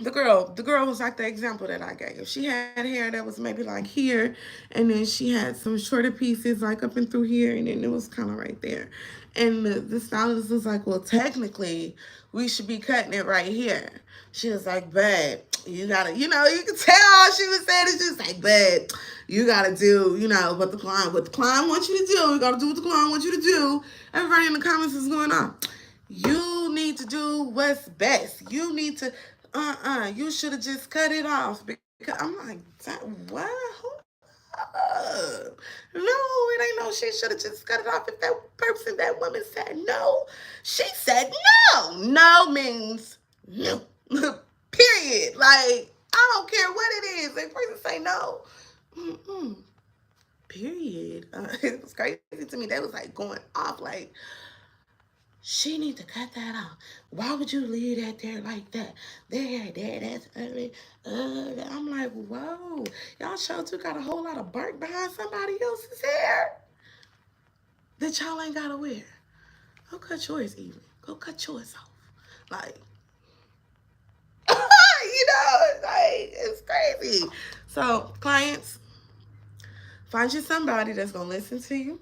the girl was like the example that I gave. She had hair that was maybe like here, and then she had some shorter pieces like up and through here, and then it was kind of right there. And the stylist was like, well, technically, we should be cutting it right here. She was like, but you gotta, you can tell she was saying it's just like, but you gotta do, what the client wants you to do. You gotta do what the client wants you to do. Everybody in the comments is going on. You need to do what's best. You need to, you should have just cut it off. Because I'm like, what? No, it ain't no, she should have just cut it off. If that woman said no, she said no. No means no. Period. Like, I don't care what it is. If person say no. Period. It was crazy to me. They was like going off like, she need to cut that off. Why would you leave that there like that? There, that's ugly. I'm like, whoa. Y'all sure too got a whole lot of bark behind somebody else's hair that y'all ain't gotta wear. Go cut yours even. Go cut yours off. Like, It's crazy. So clients, find you somebody that's gonna listen to you,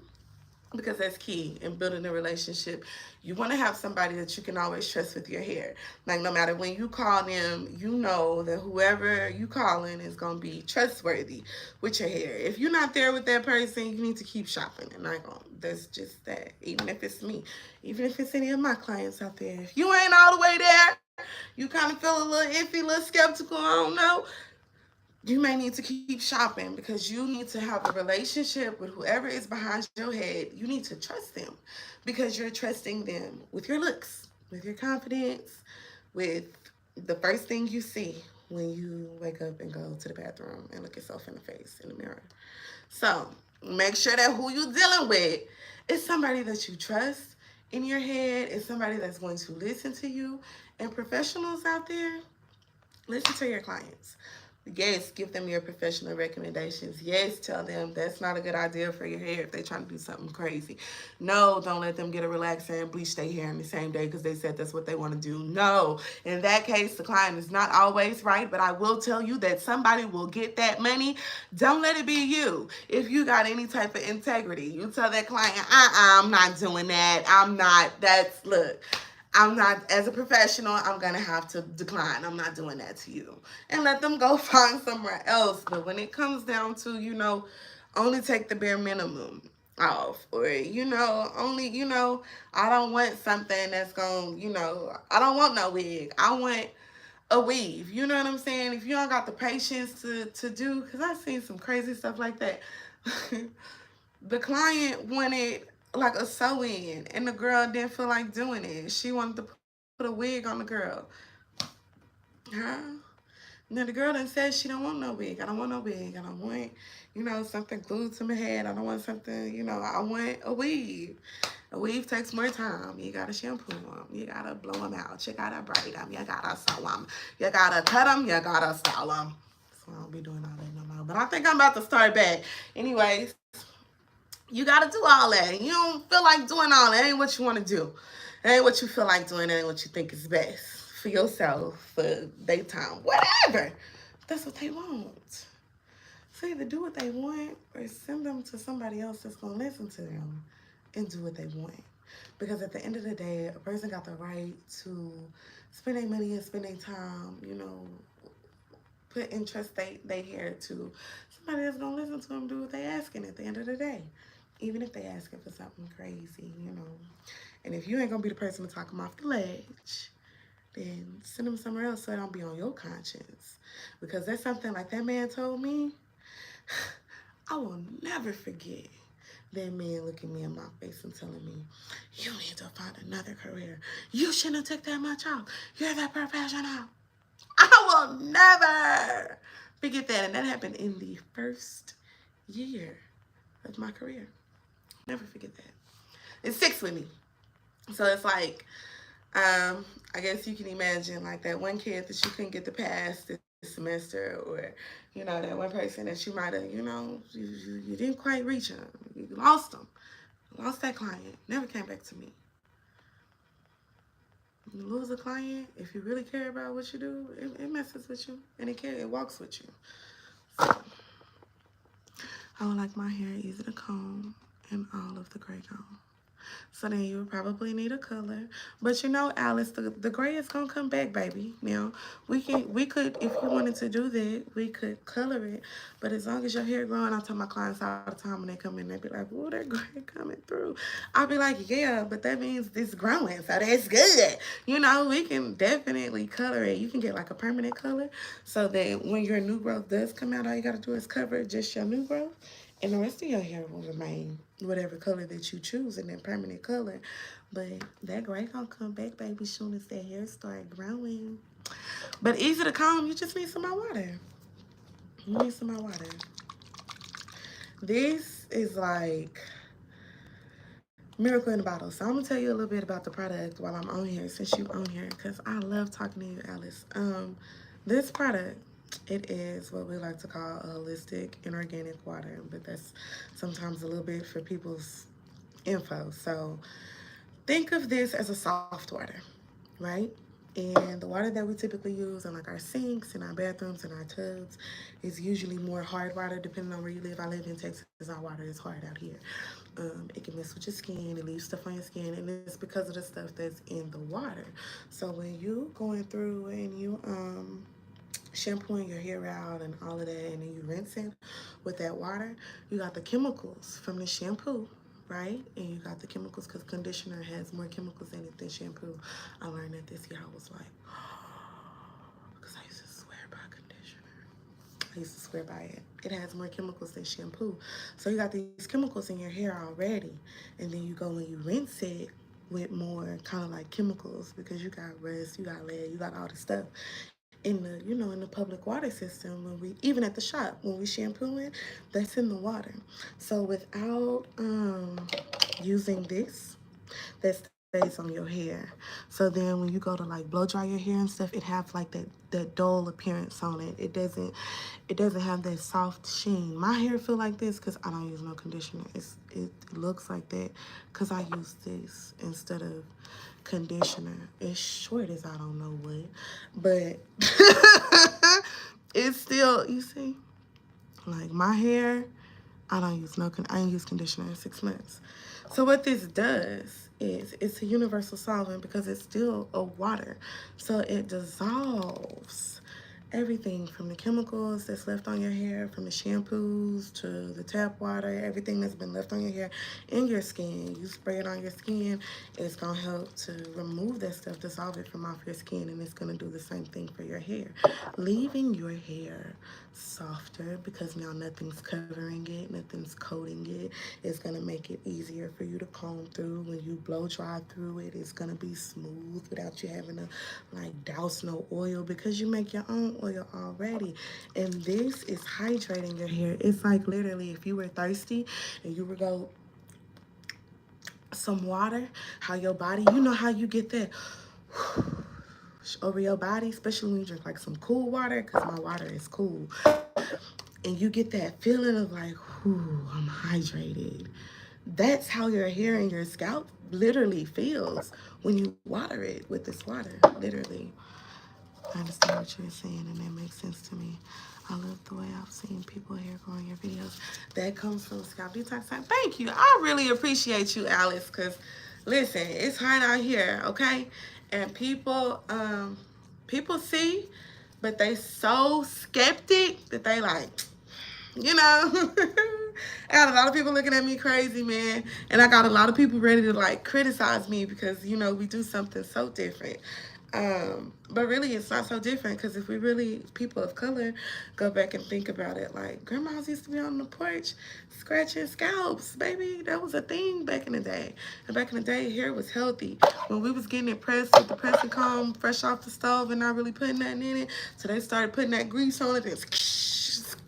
because that's key in building a relationship. You want to have somebody that you can always trust with your hair. Like, no matter when you call them, you know that whoever you calling is going to be trustworthy with your hair. If you're not there with that person, you need to keep shopping. And that's just that. Even if it's me, even if it's any of my clients out there, if you ain't all the way there, you kind of feel a little iffy, a little skeptical, I don't know, you may need to keep shopping, because you need to have a relationship with whoever is behind your head. You need to trust them, because you're trusting them with your looks, with your confidence, with the first thing you see when you wake up and go to the bathroom and look yourself in the face in the mirror. So make sure that who you're dealing with is somebody that you trust in your head, is somebody that's going to listen to you. And professionals out there, listen to your clients. Yes, give them your professional recommendations. Yes, tell them that's not a good idea for your hair if they're trying to do something crazy. No, don't let them get a relaxer and bleach their hair in the same day because they said that's what they want to do. No, in that case, the client is not always right, but I will tell you that somebody will get that money. Don't let it be you. If you got any type of integrity, you tell that client, I'm not doing that. Look, I'm not, as a professional, I'm going to have to decline. I'm not doing that to you. And let them go find somewhere else. But when it comes down to, only take the bare minimum off, or, only, I don't want something that's going, I don't want no wig. I want a weave. You know what I'm saying? If you don't got the patience to do, because I've seen some crazy stuff like that. The client wanted like a sew-in, and the girl didn't feel like doing it. She wanted to put a wig on the girl. Huh? Now the girl done said she don't want no wig. I don't want no wig. I don't want, something glued to my head. I don't want something, I want a weave. A weave takes more time. You gotta shampoo them. You gotta blow them out. You gotta braid them. You gotta sew them. You gotta cut them. You gotta style them. So I don't be doing all that no more. But I think I'm about to start back. Anyways, you gotta do all that. You don't feel like doing all that. It ain't what you want to do. It ain't what you feel like doing. It ain't what you think is best for yourself, for daytime, whatever. That's what they want. So either do what they want or send them to somebody else that's gonna listen to them and do what they want. Because at the end of the day, a person got the right to spend their money and spend their time, put and trust they hair to somebody that's gonna listen to them do what they asking at the end of the day. Even if they asking for something crazy, And if you ain't gonna be the person to talk them off the ledge, then send them somewhere else so it don't be on your conscience. Because that's something like that man told me. I will never forget that man looking me in my face and telling me, you need to find another career. You shouldn't have took that much off. You're that professional. I will never forget that. And that happened in the first year of my career. Never forget that. It sticks with me. So it's like, I guess you can imagine like that one kid that you couldn't get to pass this semester, or, that one person that you might have, you didn't quite reach him. You lost him. Lost that client. Never came back to me. You lose a client, if you really care about what you do, it messes with you, and it walks with you. So, I would like my hair easy to comb and all of the gray gone. So then you would probably need a color. But Alice, the gray is gonna come back, baby. Now, we could, if you wanted to do that, we could color it. But as long as your hair growing, I tell my clients all the time when they come in, they be like, oh, that gray coming through. I'll be like, yeah, but that means it's growing, so that's good. We can definitely color it. You can get like a permanent color so that when your new growth does come out, all you gotta do is cover just your new growth. And the rest of your hair will remain whatever color that you choose in that permanent color. But that gray gonna come back, baby, soon as that hair start growing. But easy to comb, you just need some more water. You need some more water. This is like miracle in a bottle. So I'm gonna tell you a little bit about the product while I'm on here, since you on here, because I love talking to you, Alice. This product, it is what we like to call a holistic and organic water, but that's sometimes a little bit for people's info. So think of this as a soft water, right? And the water that we typically use in like our sinks and our bathrooms and our tubs is usually more hard water depending on where you live. I live in Texas, our water is hard out here. It can mess with your skin, it leaves stuff on your skin, and it's because of the stuff that's in the water. So when you going through and you shampooing your hair out and all of that, and then you rinse it with that water, you got the chemicals from the shampoo, right? And you got the chemicals because conditioner has more chemicals in it than shampoo. I learned that this year. I was like, because I used to swear by conditioner. I used to swear by it. It has more chemicals than shampoo. So you got these chemicals in your hair already, and then you go and you rinse it with more kind of like chemicals because you got rust, you got lead, you got all the stuff in the in the public water system when we even at the shop when we shampooing, that's in the water. So without using this, that stays on your hair. So then when you go to like blow dry your hair and stuff, it have like that dull appearance on it. It doesn't have that soft sheen. My hair feel like this because I don't use no conditioner. It looks like that because I use this instead of conditioner. It's short as I don't know what, but it's still, you see, like my hair, I ain't use conditioner in 6 months. So what this does is it's a universal solvent because it's still a water. So it dissolves everything from the chemicals that's left on your hair, from the shampoos to the tap water, everything that's been left on your hair in your skin. You spray it on your skin, it's gonna help to remove that stuff, dissolve it from off your skin, and it's gonna do the same thing for your hair, leaving your hair softer because now nothing's covering it, nothing's coating it. It's gonna make it easier for you to comb through. When you blow dry through it, it's gonna be smooth without you having to like douse no oil because you make your own oil already. And this is hydrating your hair. It's like literally if you were thirsty and you would go some water, how your body, you know how you get that over your body, especially when you drink like some cool water, because my water is cool. And you get that feeling of like, whew, I'm hydrated. That's how your hair and your scalp literally feels when you water it with this water, literally. I understand what you're saying, and that makes sense to me. I love the way I've seen people hair grow in your videos. That comes from Scalp Detox Time. Thank you. I really appreciate you, Alice, because listen, it's hard out here, okay? And people see, but they so skeptic that they like, you know. I got a lot of people looking at me crazy, man. And I got a lot of people ready to like criticize me because, we do something so different. But really, it's not so different because if we really, people of color, go back and think about it, like grandmas used to be on the porch scratching scalps, baby. That was a thing back in the day. And back in the day, hair was healthy. When we was getting it pressed with the pressing comb fresh off the stove and not really putting nothing in it, so they started putting that grease on it.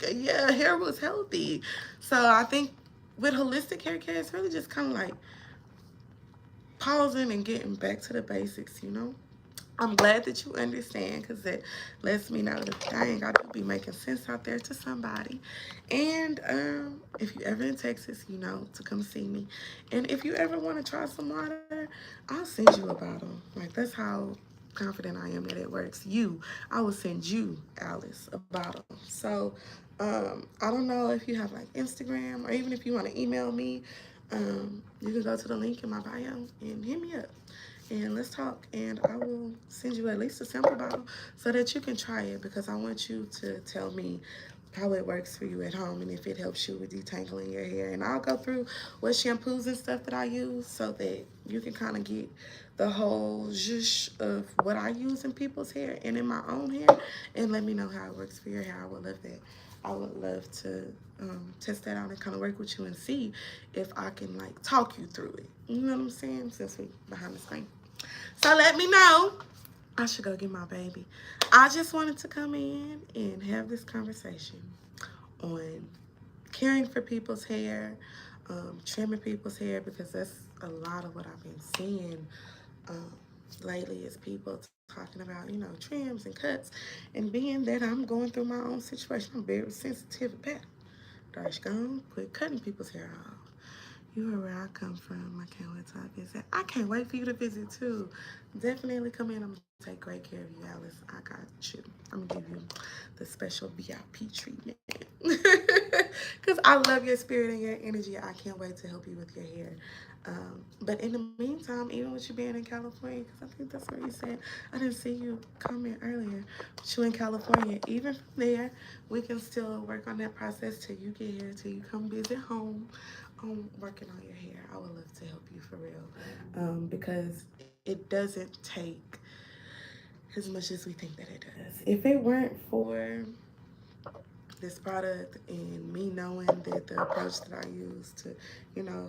And yeah, hair was healthy. So I think with holistic hair care, it's really just kind of like pausing and getting back to the basics. I'm glad that you understand because it lets me know that I ain't got to be making sense out there to somebody. And if you ever in Texas, to come see me. And if you ever want to try some water, I'll send you a bottle. Like, that's how confident I am that it works. I will send you, Alice, a bottle. So I don't know if you have like Instagram or even if you want to email me, you can go to the link in my bio and hit me up and let's talk, and I will send you at least a sample bottle so that you can try it because I want you to tell me how it works for you at home and if it helps you with detangling your hair. And I'll go through what shampoos and stuff that I use so that you can kind of get the whole zhuzh of what I use in people's hair and in my own hair, and let me know how it works for your hair. I would love that. I would love to test that out and kind of work with you and see if I can like talk you through it. You know what I'm saying? Since we behind the screen. So let me know. I should go get my baby. I just wanted to come in and have this conversation on caring for people's hair, trimming people's hair, because that's a lot of what I've been seeing um, lately is people talking about, trims and cuts. And being that I'm going through my own situation, I'm very sensitive about it. Darsh gone, quit cutting people's hair off. You are where I come from. I can't wait till I visit. I can't wait for you to visit too. Definitely come in. I'm gonna take great care of you, Alice. I got you. I'm gonna give you the special VIP treatment. Because I love your spirit and your energy. I can't wait to help you with your hair. But in the meantime, even with you being in California, because I think that's where you said, I didn't see you comment earlier, but you in California, even from there, we can still work on that process till you get here, till you come visit home, working on your hair. I would love to help you for real, because it doesn't take as much as we think that it does. If it weren't for this product and me knowing that the approach that I use to,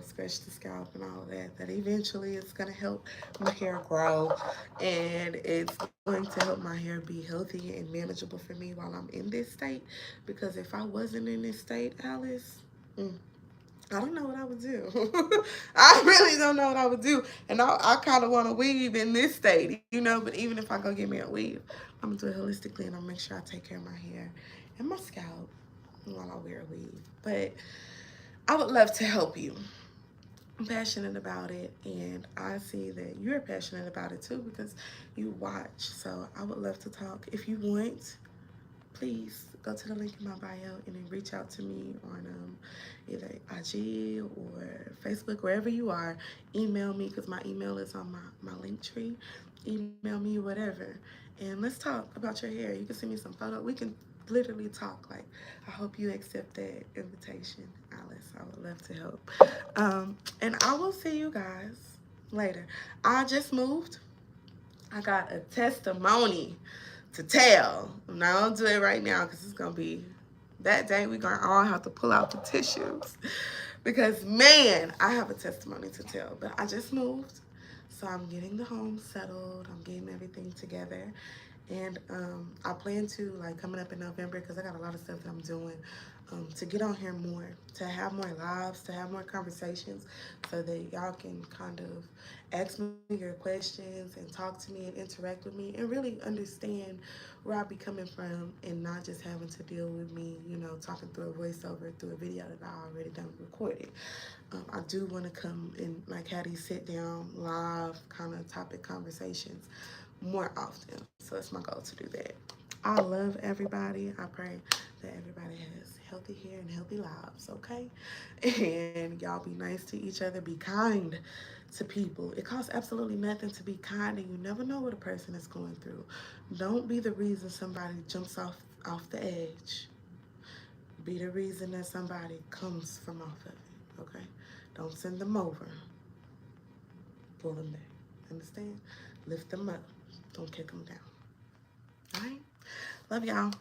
scratch the scalp and all of that, that eventually it's going to help my hair grow and it's going to help my hair be healthy and manageable for me while I'm in this state. Because if I wasn't in this state, Alice, I don't know what I would do. I really don't know what I would do. And I kind of want to weave in this state, but even if I go get me a weave, I'm going to do it holistically and I'm going to make sure I take care of my hair and my scalp while I wear a weave. But I would love to help you. I'm passionate about it, and I see that you're passionate about it too because you watch. So I would love to talk. If you want, please go to the link in my bio and then reach out to me on either IG or Facebook, wherever you are. Email me because my email is on my link tree. Email me, whatever. And let's talk about your hair. You can send me some photos. We can literally talk. Like, I hope you accept that invitation, Alice. I would love to help. And I will see you guys later. I just moved. I got a testimony to tell. Now, I don't do it right now because it's going to be that day. We're going to all have to pull out the tissues because, man, I have a testimony to tell. But I just moved, so I'm getting the home settled. I'm getting everything together. And I plan to, like, coming up in November, because I got a lot of stuff that I'm doing, to get on here more, to have more lives, to have more conversations, so that y'all can kind of ask me your questions and talk to me and interact with me and really understand where I be coming from and not just having to deal with me, talking through a voiceover, through a video that I already done recorded. I do want to come and, like, have these sit down, live kind of topic conversations more often. So it's my goal to do that. I love everybody. I pray that everybody has healthy hair and healthy lives, okay? And y'all be nice to each other. Be kind to people. It costs absolutely nothing to be kind, and you never know what a person is going through. Don't be the reason somebody jumps off the edge. Be the reason that somebody comes from off of it, okay? Don't send them over. Pull them back. Understand? Lift them up. Don't kick them down. All right? Love y'all.